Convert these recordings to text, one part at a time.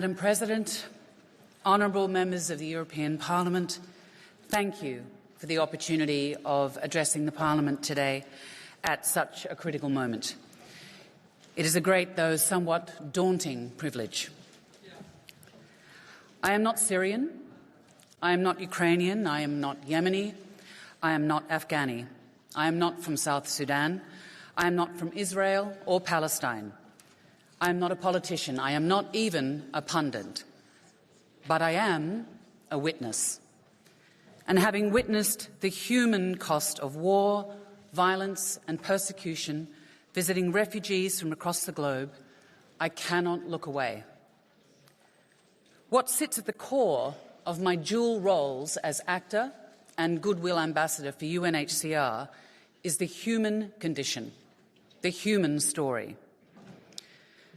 Madam President, honourable members of the European Parliament, thank you for the opportunity of addressing the Parliament today at such a critical moment. It is a great, though somewhat daunting, privilege. I am not Syrian, I am not Ukrainian, I am not Yemeni, I am not Afghani, I am not from South Sudan, I am not from Israel or Palestine. I am not a politician. I am not even a pundit. But I am a witness. And having witnessed the human cost of war, violence and persecution, visiting refugees from across the globe, I cannot look away. What sits at the core of my dual roles as actor and goodwill ambassador for UNHCR is the human condition, the human story.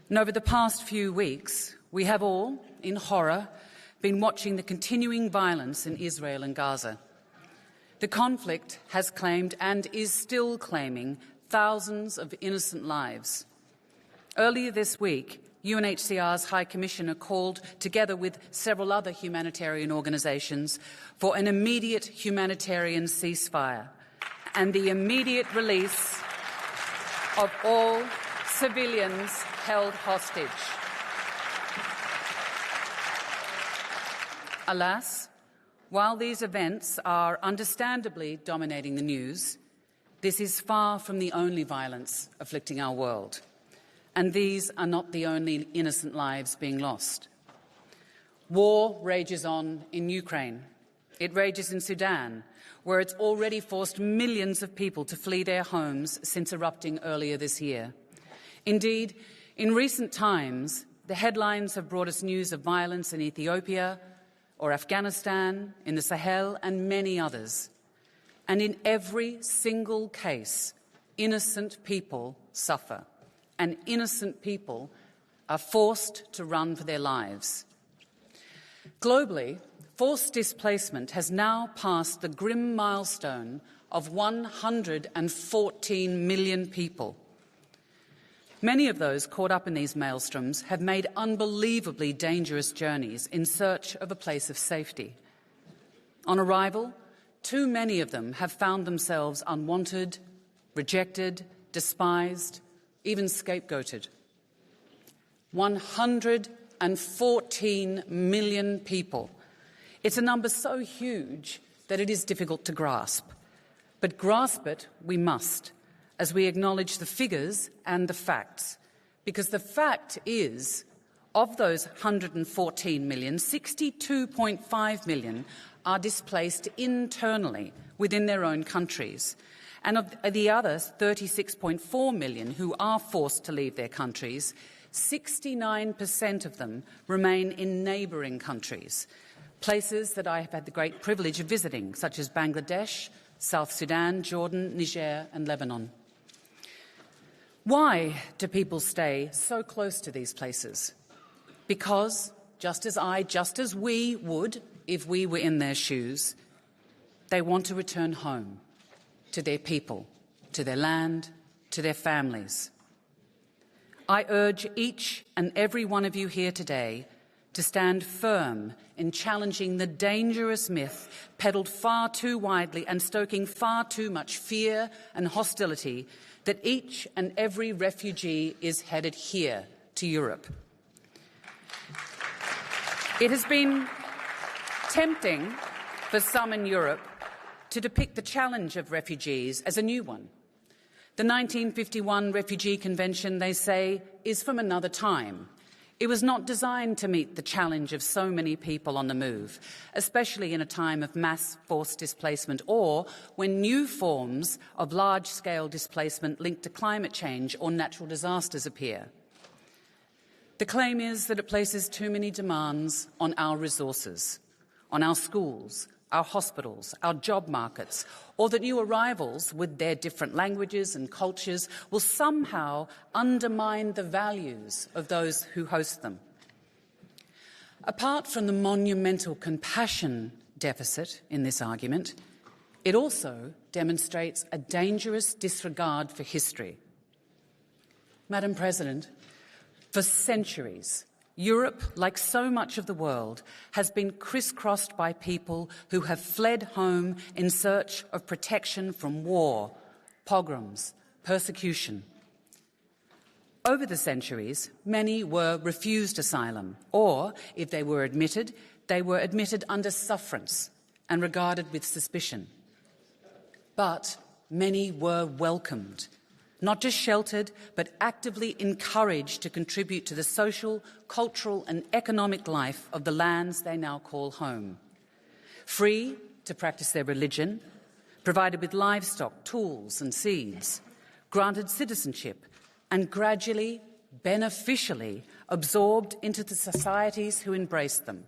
And over the past few weeks, we have all, in horror, been watching the continuing violence in Israel and Gaza. The conflict has claimed and is still claiming thousands of innocent lives. Earlier this week, UNHCR's High Commissioner called, together with several other humanitarian organisations, for an immediate humanitarian ceasefire and the immediate release of all civilians held hostage. Alas, while these events are understandably dominating the news, this is far from the only violence afflicting our world, and these are not the only innocent lives being lost. War rages on in Ukraine. It rages in Sudan, where it's already forced millions of people to flee their homes since erupting earlier this year. Indeed, in recent times, the headlines have brought us news of violence in Ethiopia or Afghanistan, in the Sahel and many others. And in every single case, innocent people suffer, and innocent people are forced to run for their lives. Globally, forced displacement has now passed the grim milestone of 114 million people. Many of those caught up in these maelstroms have made unbelievably dangerous journeys in search of a place of safety. On arrival, too many of them have found themselves unwanted, rejected, despised, even scapegoated. 114 million people. It's a number so huge that it is difficult to grasp. But grasp it we must, as we acknowledge the figures and the facts. Because the fact is, of those 114 million, 62.5 million are displaced internally within their own countries. And of the other 36.4 million who are forced to leave their countries, 69% of them remain in neighbouring countries, places that I have had the great privilege of visiting, such as Bangladesh, South Sudan, Jordan, Niger and Lebanon. Why do people stay so close to these places? Because, just as we would if we were in their shoes, they want to return home, to their people, to their land, to their families. I urge each and every one of you here today to stand firm in challenging the dangerous myth peddled far too widely and stoking far too much fear and hostility that each and every refugee is headed here to Europe. It has been tempting for some in Europe to depict the challenge of refugees as a new one. The 1951 Refugee Convention, they say, is from another time. It was not designed to meet the challenge of so many people on the move, especially in a time of mass forced displacement or when new forms of large-scale displacement linked to climate change or natural disasters appear. The claim is that it places too many demands on our resources, on our schools, our hospitals, our job markets, or that new arrivals with their different languages and cultures will somehow undermine the values of those who host them. Apart from the monumental compassion deficit in this argument, it also demonstrates a dangerous disregard for history. Madam President, for centuries, Europe, like so much of the world, has been crisscrossed by people who have fled home in search of protection from war, pogroms, persecution. Over the centuries, many were refused asylum, or, if they were admitted under sufferance and regarded with suspicion. But many were welcomed, not just sheltered, but actively encouraged to contribute to the social, cultural and economic life of the lands they now call home. Free to practice their religion, provided with livestock, tools and seeds, granted citizenship and gradually, beneficially absorbed into the societies who embraced them.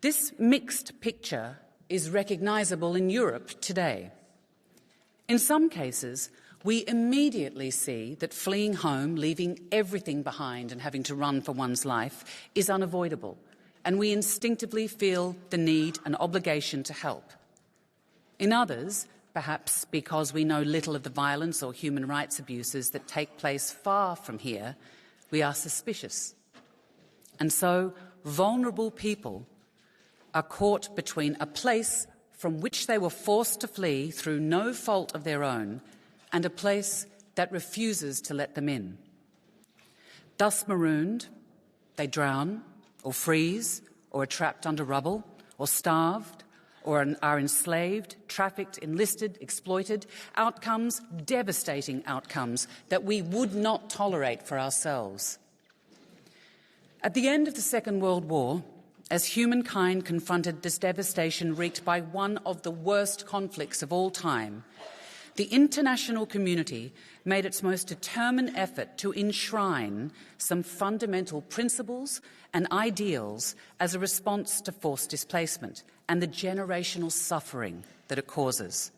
This mixed picture is recognisable in Europe today. In some cases, we immediately see that fleeing home, leaving everything behind and having to run for one's life is unavoidable, and we instinctively feel the need and obligation to help. In others, perhaps because we know little of the violence or human rights abuses that take place far from here, we are suspicious. And so vulnerable people are caught between a place from which they were forced to flee through no fault of their own and a place that refuses to let them in. Thus marooned, they drown or freeze or are trapped under rubble or starved or are enslaved, trafficked, enlisted, exploited, outcomes, devastating outcomes that we would not tolerate for ourselves. At the end of the Second World War, as humankind confronted this devastation wreaked by one of the worst conflicts of all time, the international community made its most determined effort to enshrine some fundamental principles and ideals as a response to forced displacement and the generational suffering that it causes.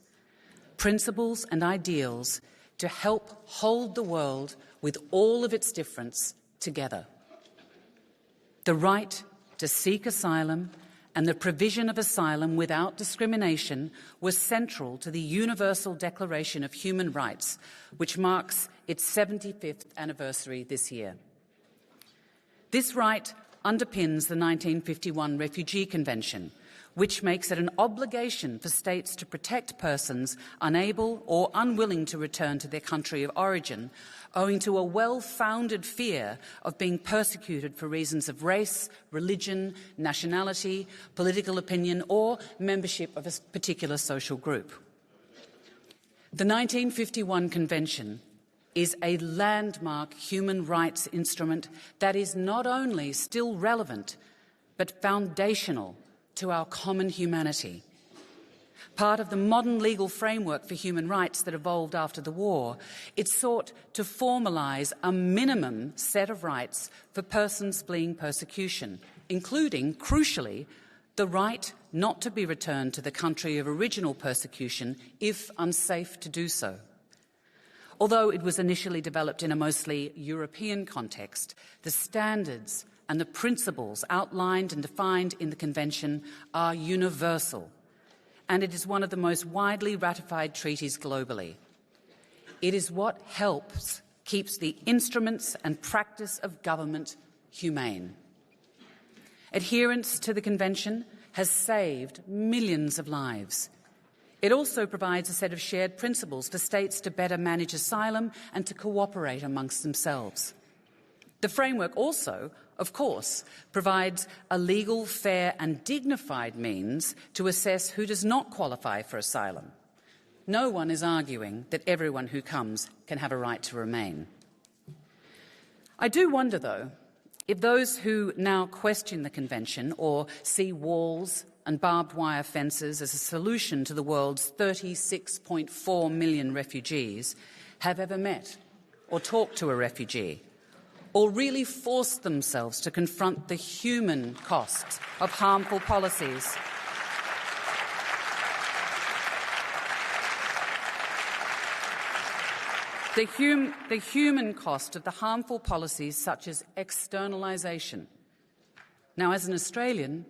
Principles and ideals to help hold the world with all of its difference together. The right to seek asylum and the provision of asylum without discrimination was central to the Universal Declaration of Human Rights, which marks its 75th anniversary this year. This right underpins the 1951 Refugee Convention, which makes it an obligation for states to protect persons unable or unwilling to return to their country of origin, owing to a well-founded fear of being persecuted for reasons of race, religion, nationality, political opinion, or membership of a particular social group. The 1951 Convention is a landmark human rights instrument that is not only still relevant, but foundational to our common humanity. Part of the modern legal framework for human rights that evolved after the war, it sought to formalise a minimum set of rights for persons fleeing persecution, including, crucially, the right not to be returned to the country of original persecution if unsafe to do so. Although it was initially developed in a mostly European context, the standards and the principles outlined and defined in the Convention are universal, and it is one of the most widely ratified treaties globally. It is what keeps the instruments and practice of government humane. Adherence to the Convention has saved millions of lives. It also provides a set of shared principles for states to better manage asylum and to cooperate amongst themselves. The framework also, of course, provides a legal, fair and dignified means to assess who does not qualify for asylum. No one is arguing that everyone who comes can have a right to remain. I do wonder, though, if those who now question the Convention or see walls and barbed wire fences as a solution to the world's 36.4 million refugees have ever met or talked to a refugee, or really forced themselves to confront the human costs of harmful policies. The human cost of the harmful policies such as externalisation. Now, as an Australian,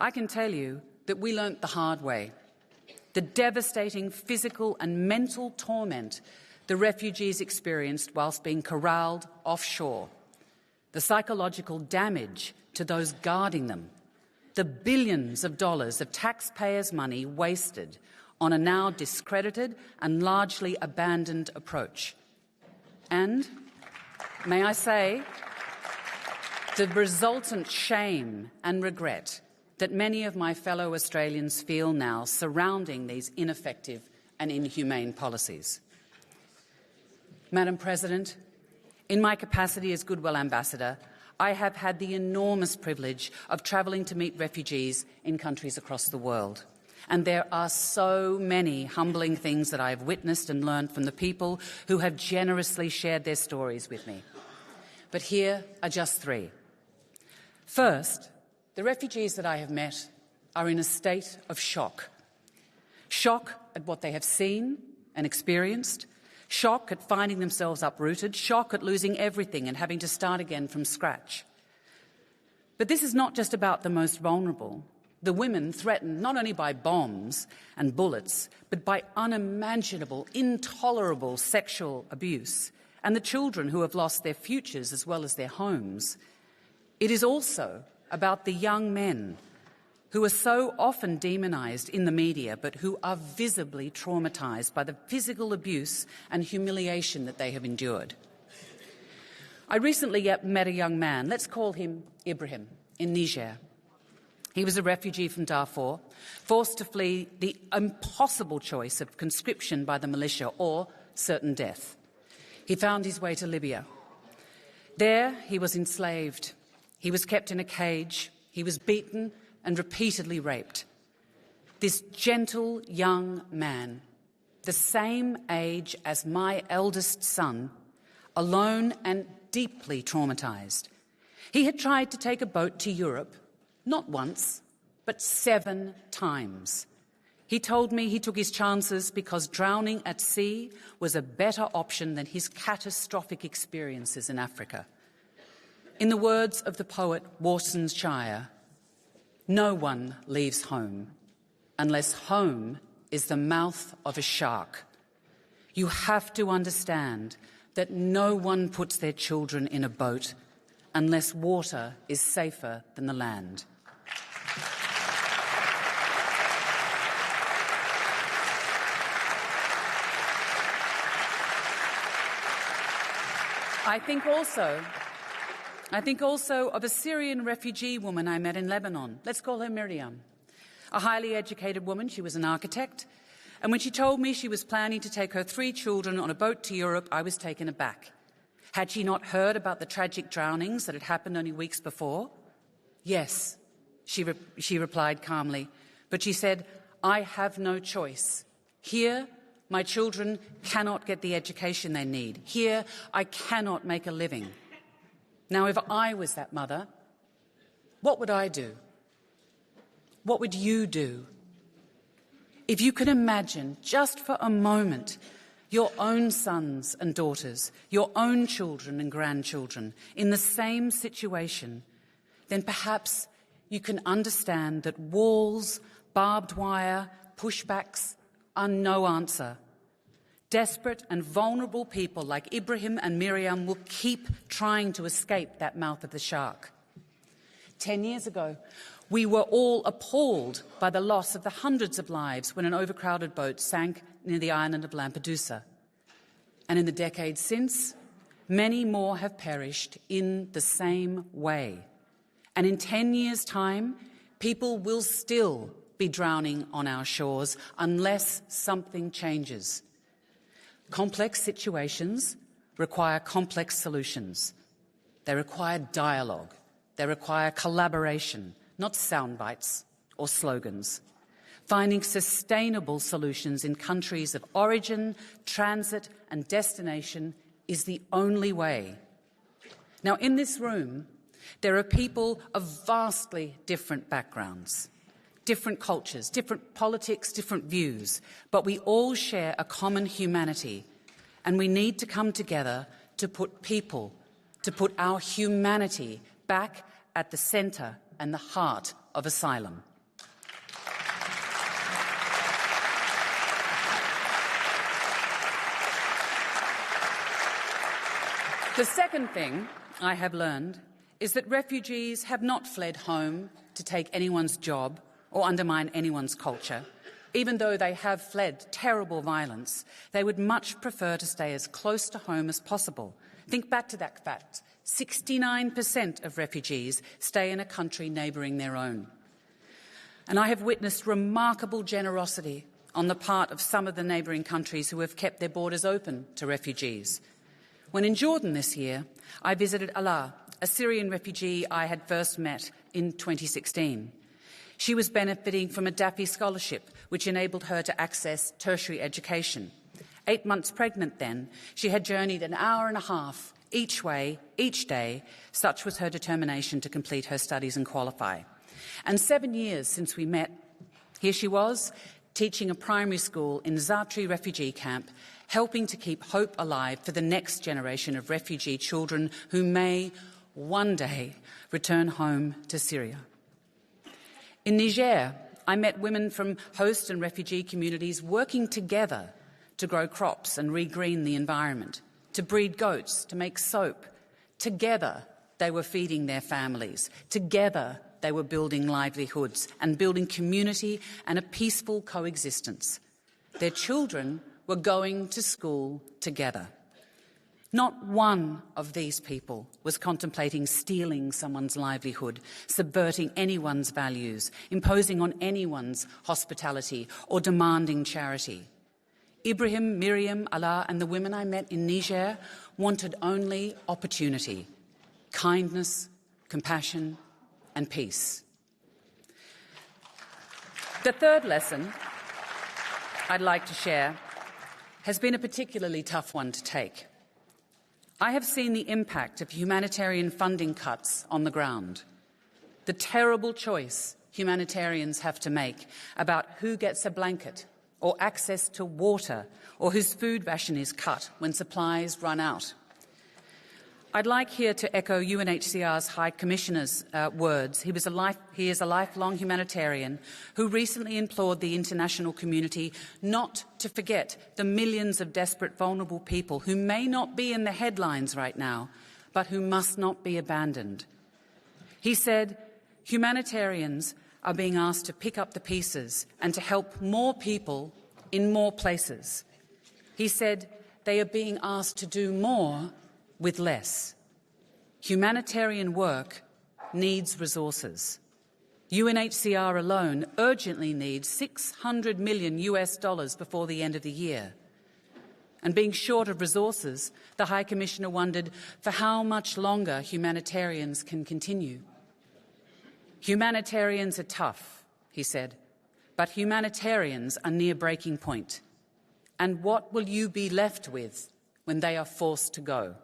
I can tell you that we learnt the hard way. The devastating physical and mental torment the refugees experienced whilst being corralled offshore. the psychological damage to those guarding them, the billions of dollars of taxpayers' money wasted on a now discredited and largely abandoned approach. And, may I say, the resultant shame and regret that many of my fellow Australians feel now surrounding these ineffective and inhumane policies. Madam President, in my capacity as Goodwill Ambassador, I have had the enormous privilege of travelling to meet refugees in countries across the world. And there are so many humbling things that I have witnessed and learned from the people who have generously shared their stories with me. But here are just three. First, the refugees that I have met are in a state of shock. Shock at what they have seen and experienced, shock at finding themselves uprooted, shock at losing everything and having to start again from scratch. But this is not just about the most vulnerable. The women threatened not only by bombs and bullets, but by unimaginable, intolerable sexual abuse, and the children who have lost their futures as well as their homes. It is also about the young men who are so often demonised in the media, but who are visibly traumatised by the physical abuse and humiliation that they have endured. I recently met a young man, let's call him Ibrahim, in Niger. He was a refugee from Darfur, forced to flee the impossible choice of conscription by the militia or certain death. He found his way to Libya. There he was enslaved. He was kept in a cage. He was beaten and repeatedly raped. This gentle young man, the same age as my eldest son, alone and deeply traumatised. He had tried to take a boat to Europe, not once, but 7 times. He told me he took his chances because drowning at sea was a better option than his catastrophic experiences in Africa. In the words of the poet Warson Shire, no one leaves home unless home is the mouth of a shark. You have to understand that no one puts their children in a boat unless water is safer than the land. I think also of a Syrian refugee woman I met in Lebanon. Let's call her Miriam. A highly educated woman, she was an architect, and when she told me she was planning to take her 3 children on a boat to Europe, I was taken aback. Had she not heard about the tragic drownings that had happened only weeks before? Yes, she replied calmly, but she said, I have no choice. Here, my children cannot get the education they need. Here, I cannot make a living. Now, if I was that mother, what would I do? What would you do? If you could imagine, just for a moment, your own sons and daughters, your own children and grandchildren in the same situation, then perhaps you can understand that walls, barbed wire, pushbacks are no answer. Desperate and vulnerable people like Ibrahim and Miriam will keep trying to escape that mouth of the shark. 10 years ago, we were all appalled by the loss of the hundreds of lives when an overcrowded boat sank near the island of Lampedusa. And in the decades since, many more have perished in the same way. And in 10 years' time, people will still be drowning on our shores unless something changes. Complex situations require complex solutions. They require dialogue. They require collaboration, not sound bites or slogans. Finding sustainable solutions in countries of origin, transit and destination is the only way. Now, in this room, there are people of vastly different backgrounds, different cultures, different politics, different views, but we all share a common humanity, and we need to come together to put people, to put our humanity back at the centre and the heart of asylum. The second thing I have learned is that refugees have not fled home to take anyone's job or undermine anyone's culture. Even though they have fled terrible violence, they would much prefer to stay as close to home as possible. Think back to that fact. 69% of refugees stay in a country neighbouring their own. And I have witnessed remarkable generosity on the part of some of the neighbouring countries who have kept their borders open to refugees. When in Jordan this year, I visited Alaa, a Syrian refugee I had first met in 2016. She was benefiting from a Daffy scholarship, which enabled her to access tertiary education. 8 months pregnant then, she had journeyed an hour and a half each way, each day. Such was her determination to complete her studies and qualify. And 7 years since we met, here she was, teaching a primary school in Zatri refugee camp, helping to keep hope alive for the next generation of refugee children who may one day return home to Syria. In Niger, I met women from host and refugee communities working together to grow crops and regreen the environment, to breed goats, to make soap. Together, they were feeding their families. Together, they were building livelihoods and building community and a peaceful coexistence. Their children were going to school together. Not one of these people was contemplating stealing someone's livelihood, subverting anyone's values, imposing on anyone's hospitality, or demanding charity. Ibrahim, Miriam, Alaa, and the women I met in Niger wanted only opportunity, kindness, compassion, and peace. The third lesson I'd like to share has been a particularly tough one to take. I have seen the impact of humanitarian funding cuts on the ground, the terrible choice humanitarians have to make about who gets a blanket or access to water or whose food ration is cut when supplies run out. I'd like here to echo UNHCR's High Commissioner's words. He is a lifelong humanitarian who recently implored the international community not to forget the millions of desperate, vulnerable people who may not be in the headlines right now, but who must not be abandoned. He said, humanitarians are being asked to pick up the pieces and to help more people in more places. He said they are being asked to do more with less. Humanitarian work needs resources. UNHCR alone urgently needs $600 million before the end of the year. And being short of resources, the High Commissioner wondered for how much longer humanitarians can continue. Humanitarians are tough, he said, but humanitarians are near breaking point. And what will you be left with when they are forced to go?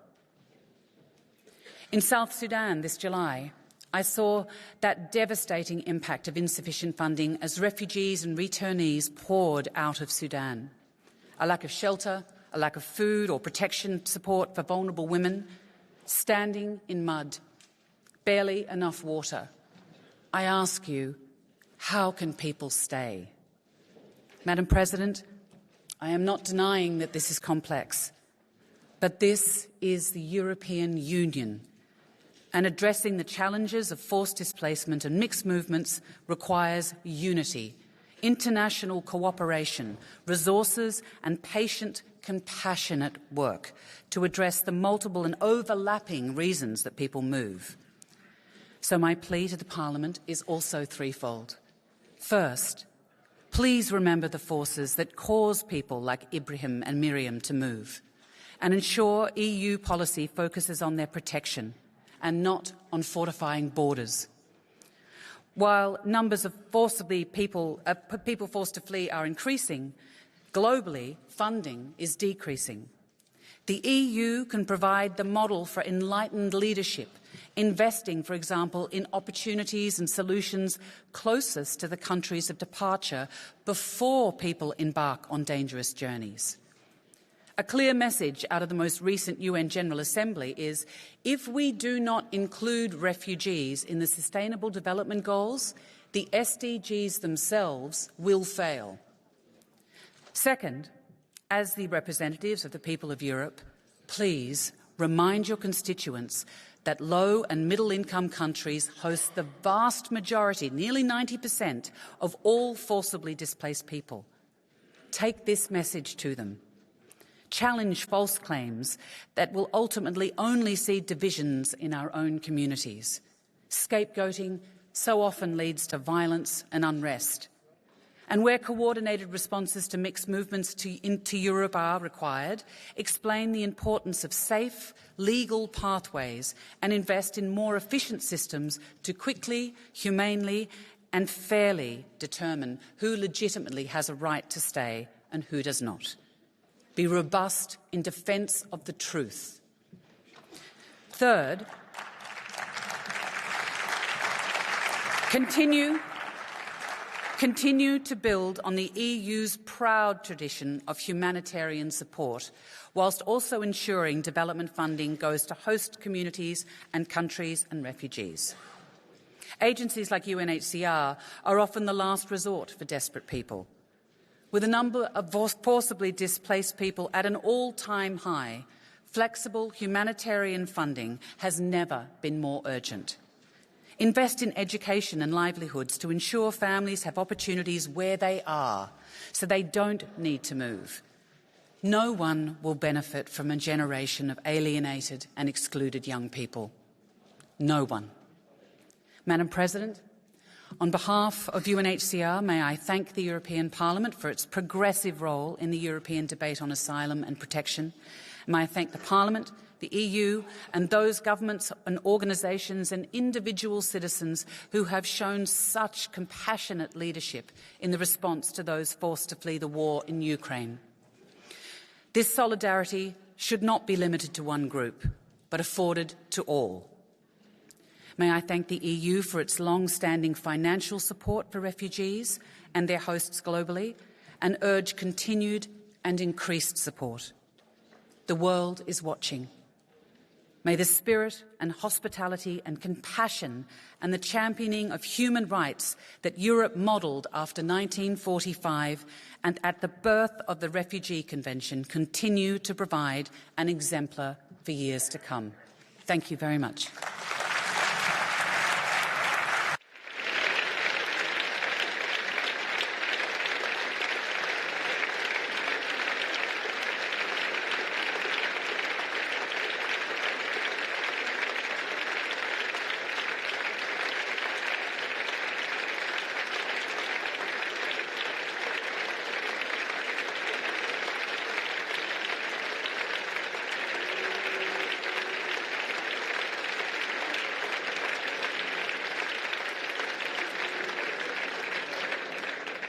In South Sudan this July, I saw that devastating impact of insufficient funding as refugees and returnees poured out of Sudan. A lack of shelter, a lack of food or protection support for vulnerable women, standing in mud, barely enough water. I ask you, how can people stay? Madam President, I am not denying that this is complex, but this is the European Union. And addressing the challenges of forced displacement and mixed movements requires unity, international cooperation, resources and patient, compassionate work to address the multiple and overlapping reasons that people move. So my plea to the Parliament is also threefold. First, please remember the forces that cause people like Ibrahim and Miriam to move and ensure EU policy focuses on their protection and not on fortifying borders. While numbers of people forced to flee are increasing, globally funding is decreasing. The EU can provide the model for enlightened leadership, investing, for example, in opportunities and solutions closest to the countries of departure before people embark on dangerous journeys. A clear message out of the most recent UN General Assembly is if we do not include refugees in the Sustainable Development Goals, the SDGs themselves will fail. Second, as the representatives of the people of Europe, please remind your constituents that low and middle-income countries host the vast majority, nearly 90%, of all forcibly displaced people. Take this message to them. Challenge false claims that will ultimately only seed divisions in our own communities. Scapegoating so often leads to violence and unrest. And where coordinated responses to mixed movements into Europe are required, explain the importance of safe, legal pathways and invest in more efficient systems to quickly, humanely and fairly determine who legitimately has a right to stay and who does not. Be robust in defence of the truth. Third, continue to build on the EU's proud tradition of humanitarian support, whilst also ensuring development funding goes to host communities and countries and refugees. Agencies like UNHCR are often the last resort for desperate people. With a number of forcibly displaced people at an all-time high, flexible humanitarian funding has never been more urgent. Invest in education and livelihoods to ensure families have opportunities where they are, so they don't need to move. No one will benefit from a generation of alienated and excluded young people. No one. Madam President, on behalf of UNHCR, may I thank the European Parliament for its progressive role in the European debate on asylum and protection. May I thank the Parliament, the EU and those governments and organisations and individual citizens who have shown such compassionate leadership in the response to those forced to flee the war in Ukraine. This solidarity should not be limited to one group, but afforded to all. May I thank the EU for its long-standing financial support for refugees and their hosts globally, and urge continued and increased support. The world is watching. May the spirit and hospitality and compassion and the championing of human rights that Europe modelled after 1945 and at the birth of the Refugee Convention continue to provide an exemplar for years to come. Thank you very much.